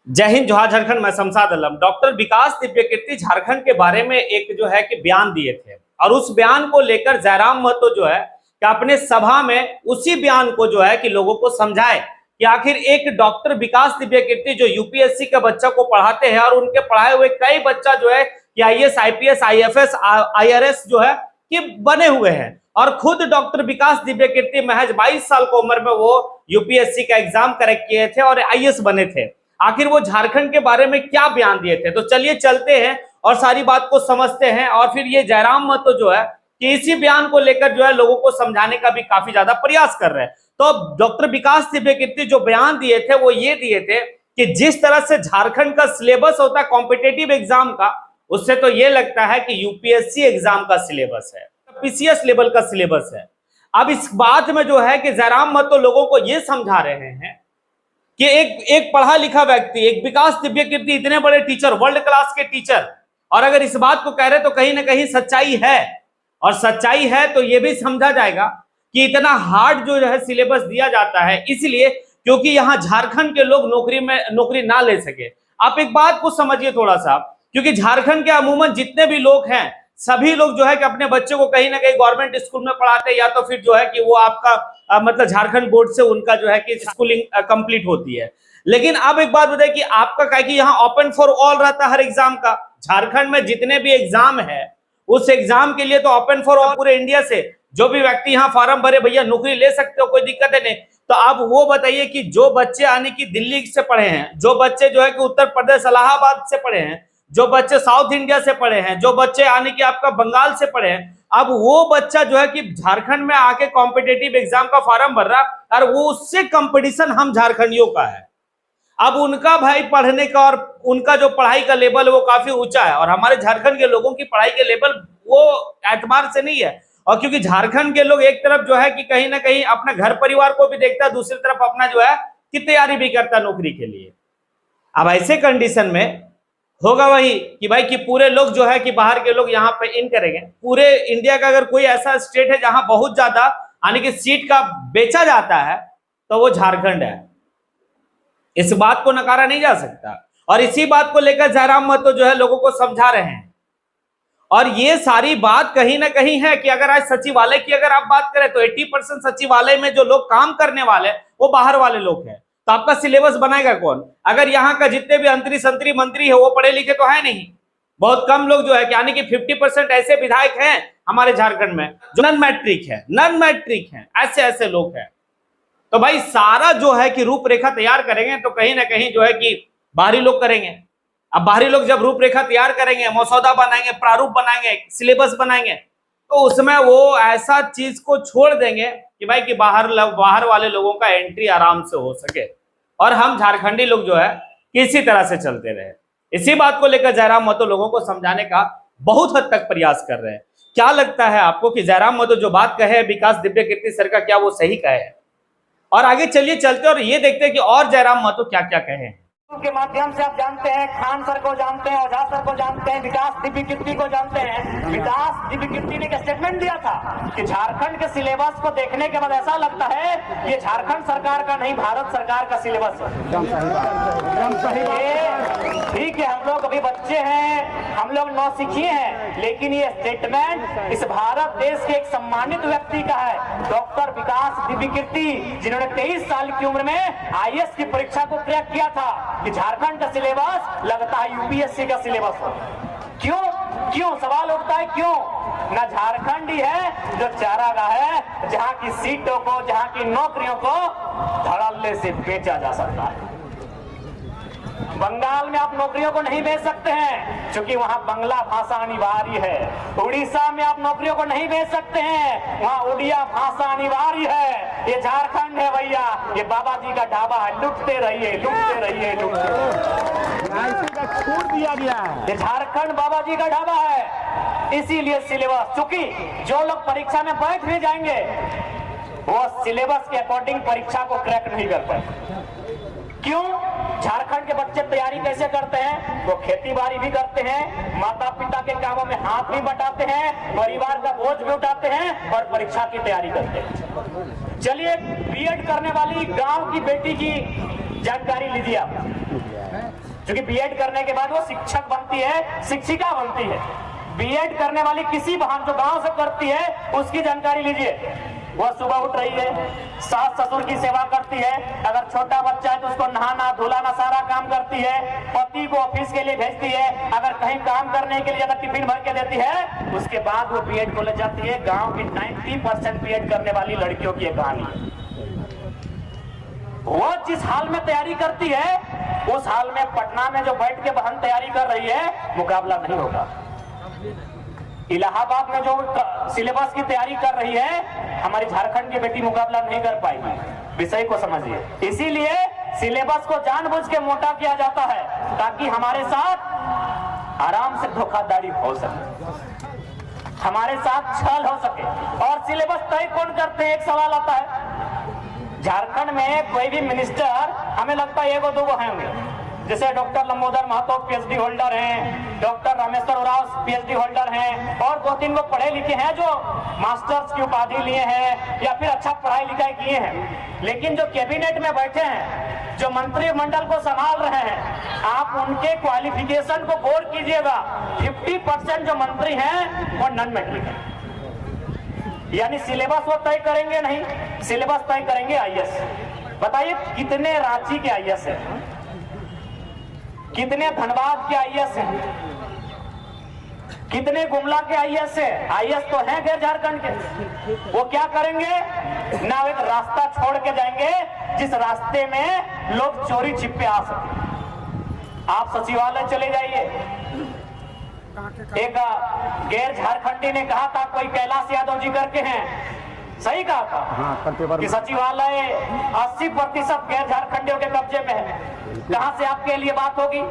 जय हिंद, जोहार झारखंड। मैं शमशाद आलम। डॉक्टर विकास दिव्यकीर्ति झारखंड के बारे में एक जो है कि बयान दिए थे और उस बयान को लेकर जयराम महतो जो है कि अपने सभा में उसी बयान को जो है कि लोगों को समझाए कि आखिर एक डॉक्टर विकास दिव्यकीर्ति जो यूपीएससी के बच्चा को पढ़ाते हैं और उनके पढ़ाए हुए कई बच्चा जो है कि आईएएस, आईपीएस, आईएफएस, आईआरएस जो है कि बने हुए हैं और खुद डॉक्टर विकास दिव्यकीर्ति महज 22 साल की उम्र में वो यूपीएससी का एग्जाम क्रैक किए थे और आईएएस बने थे। आखिर वो झारखंड के बारे में क्या बयान दिए थे, तो चलिए चलते हैं और सारी बात को समझते हैं। और फिर ये जयराम महतो जो है कि इसी बयान को लेकर जो है लोगों को समझाने का भी काफी ज्यादा प्रयास कर रहे हैं। तो डॉक्टर विकास दिव्यकीर्ति जो बयान दिए थे वो ये दिए थे कि जिस तरह से झारखंड का सिलेबस होता है कॉम्पिटेटिव एग्जाम का, उससे तो ये लगता है कि यूपीएससी एग्जाम का सिलेबस है, पीसीएस लेवल का सिलेबस है। अब इस बात में जो है कि जयराम महतो लोगों को ये समझा रहे हैं कि एक पढ़ा लिखा व्यक्ति, एक विकास दिव्यकीर्ति, इतने बड़े टीचर, वर्ल्ड क्लास के टीचर, और अगर इस बात को कह रहे तो कहीं ना कहीं सच्चाई है। और सच्चाई है तो यह भी समझा जाएगा कि इतना हार्ड जो है सिलेबस दिया जाता है इसलिए क्योंकि यहाँ झारखंड के लोग नौकरी ना ले सके। आप एक बात को समझिए थोड़ा सा, क्योंकि झारखंड के अमूमन जितने भी लोग हैं सभी लोग जो है कि अपने बच्चों को कहीं ना कहीं गवर्नमेंट स्कूल में पढ़ाते हैं या तो फिर जो है कि वो आपका मतलब झारखंड बोर्ड से उनका जो है कि स्कूलिंग कंप्लीट होती है। लेकिन अब एक बात बताइए कि आपका क्या कि यहाँ ओपन फॉर ऑल रहता है हर एग्जाम का। झारखंड में जितने भी एग्जाम है उस एग्जाम के लिए तो ओपन फॉर ऑल, पूरे इंडिया से जो भी व्यक्ति यहाँ फॉर्म भरे भैया नौकरी ले सकते हो, कोई दिक्कत है नहीं। तो आप वो बताइए कि जो बच्चे आने की दिल्ली से पढ़े हैं, जो बच्चे जो है कि उत्तर प्रदेश इलाहाबाद से पढ़े हैं, जो बच्चे साउथ इंडिया से पढ़े हैं, जो बच्चे आने की आपका बंगाल से पढ़े हैं, अब वो बच्चा जो है कि झारखंड में आके कॉम्पिटेटिव एग्जाम का फॉर्म भर रहा और वो उससे कंपटीशन हम झारखंडियों का है। अब उनका भाई पढ़ने का और उनका जो पढ़ाई का लेवल वो काफी ऊंचा है और हमारे झारखंड के लोगों की पढ़ाई के लेवल वो एतबार से नहीं है। और क्योंकि झारखंड के लोग एक तरफ जो है कि कहीं ना कहीं अपने घर परिवार को भी देखता है, दूसरी तरफ अपना जो है कि तैयारी भी करता है नौकरी के लिए। अब ऐसे कंडीशन में होगा वही कि भाई कि पूरे लोग जो है कि बाहर के लोग यहाँ पे इन करेंगे। पूरे इंडिया का अगर कोई ऐसा स्टेट है जहां बहुत ज्यादा यानी कि सीट का बेचा जाता है तो वो झारखंड है। इस बात को नकारा नहीं जा सकता और इसी बात को लेकर जयराम महतो जो है लोगों को समझा रहे हैं। और ये सारी बात कहीं ना कहीं है कि अगर आज सचिवालय की अगर आप बात करें तो 80% सचिवालय में जो लोग काम करने वाले वो बाहर वाले लोग हैं। तो आपका सिलेबस बनाएगा कौन? अगर यहाँ का जितने भी अंतरी मंत्री है वो पढ़े लिखे तो है नहीं, बहुत कम लोग जो है यानी कि 50% ऐसे विधायक हैं हमारे झारखंड में जो नन मैट्रिक हैं, ऐसे लोग हैं। तो भाई सारा जो है कि रूपरेखा तैयार करेंगे तो कहीं ना कहीं जो है कि बाहरी लोग करेंगे। अब बाहरी लोग जब रूपरेखा तैयार करेंगे, मसौदा बनाएंगे, प्रारूप बनाएंगे, सिलेबस बनाएंगे, तो उसमें वो ऐसा चीज को छोड़ देंगे कि भाई कि बाहर वाले लोगों का एंट्री आराम से हो सके और हम झारखंडी लोग जो है किसी तरह से चलते रहे। इसी बात को लेकर जयराम महतो लोगों को समझाने का बहुत हद तक प्रयास कर रहे हैं। क्या लगता है आपको कि जयराम महतो जो बात कहे विकास दिव्यकीर्ति सर का, क्या वो सही कहे है? और आगे चलिए चलते और ये देखते हैं कि और जयराम महतो क्या क्या कहे हैं। के माध्यम से आप जानते हैं, खान सर को जानते हैं, ओझा सर को जानते हैं, विकास दिव्यकीर्ति को जानते हैं। विकास दिव्यकीर्ति ने एक स्टेटमेंट दिया था कि झारखंड के सिलेबस को देखने के बाद ऐसा लगता है ये झारखंड सरकार का नहीं भारत सरकार का सिलेबस है। ठीक है, हम लोग अभी बच्चे हैं, हम लोग नौसिखिए हैं, लेकिन ये स्टेटमेंट इस भारत देश के एक सम्मानित व्यक्ति का है, डॉक्टर विकास दिव्यकीर्ति, जिन्होंने 23 साल की उम्र में आईएएस की परीक्षा को क्रैक किया था कि झारखंड का सिलेबस लगता है यूपीएससी का सिलेबस हो। क्यों सवाल उठता है, क्यों? ना झारखंड ही है जो चारागाह है जहां की सीटों को, जहां की नौकरियों को धड़ल्ले से बेचा जा सकता है। बंगाल में आप नौकरियों को नहीं बेच सकते हैं क्योंकि वहां बंगला भाषा अनिवार्य है। उड़ीसा में आप नौकरियों को नहीं बेच सकते हैं, वहां उड़िया भाषा अनिवार्य है। ये झारखंड है भैया, ये बाबा जी का ढाबा है, लुटते रहिए छूट दिया गया है। ये झारखंड बाबा जी का ढाबा है। इसीलिए सिलेबस, चूंकि जो लोग परीक्षा में बैठ भी जाएंगे वो सिलेबस के अकॉर्डिंग परीक्षा को क्रैक नहीं कर पाए। क्यों? झारखंड के बच्चे तैयारी कैसे करते हैं? वो खेती बाड़ी भी करते हैं, माता पिता के कामों में हाथ भी बटाते हैं, परिवार का बोझ भी उठाते हैं और परीक्षा की तैयारी करते हैं। चलिए बीएड करने वाली गांव की बेटी की जानकारी लीजिए आप। क्योंकि बीएड करने के बाद वो शिक्षक बनती है, शिक्षिका बनती है। बीएड करने वाली किसी बहन जो गांव से करती है उसकी जानकारी लीजिए। वह सुबह उठ रही है, सास ससुर की सेवा करती है, अगर छोटा बच्चा है तो उसको नहाना धुलाना सारा काम करती है, पति को ऑफिस के लिए भेजती है, अगर कहीं काम करने के लिए ज्यादा टिफिन भर के देती है, उसके बाद वो बीएड कॉलेज जाती है। गांव की 90% बीएड करने वाली लड़कियों की कहानी है। वो जिस हाल में तैयारी करती है उस हाल में पटना में जो बैठ के बहन तैयारी कर रही है मुकाबला नहीं होगा। इलाहाबाद में जो सिलेबस की तैयारी कर रही है हमारी झारखंड की बेटी मुकाबला नहीं कर पाएगी। विषय को समझिए। इसीलिए सिलेबस को जानबूझ के मोटा किया जाता है ताकि हमारे साथ आराम से धोखाधड़ी हो सके, हमारे साथ छल हो सके। और सिलेबस तय कौन करते हैं, एक सवाल आता है। झारखंड में कोई भी मिनिस्टर हमें लगता है एगो दोगो हैं, जैसे doctor Lambodar Mahto PhD holder हैं, doctor Rameshwar Oraon PhD holder हैं, और 2-3 लोग पढ़े लिखे हैं जो मास्टर्स की उपाधि लिए हैं या फिर अच्छा पढ़ाई लिखाई किए हैं। लेकिन जो कैबिनेट में बैठे हैं, जो मंत्रिमंडल को संभाल रहे हैं, आप उनके क्वालिफिकेशन को गौर कीजिएगा। 50% जो मंत्री हैं वो नॉन मैट्रिक है, यानी सिलेबस वो तय करेंगे नहीं, सिलेबस तय करेंगे आईएएस। बताइए कितने रांची के आईएएस हैं, कितने धनबाद के आईएएस हैं, कितने गुमला के आईएएस है। आईएएस तो हैं गैर झारखंड के। वो क्या करेंगे ना, एक रास्ता छोड़ के जाएंगे जिस रास्ते में लोग चोरी छिपे आ सके। आप सचिवालय चले जाइए, एक गैर झारखंडी ने कहा था, कोई कैलाश यादव जी करके हैं, सही कहा था कि सचिवालय 80% गैर झारखंडियों के कब्जे में है। कहां से आपके लिए बात होगी।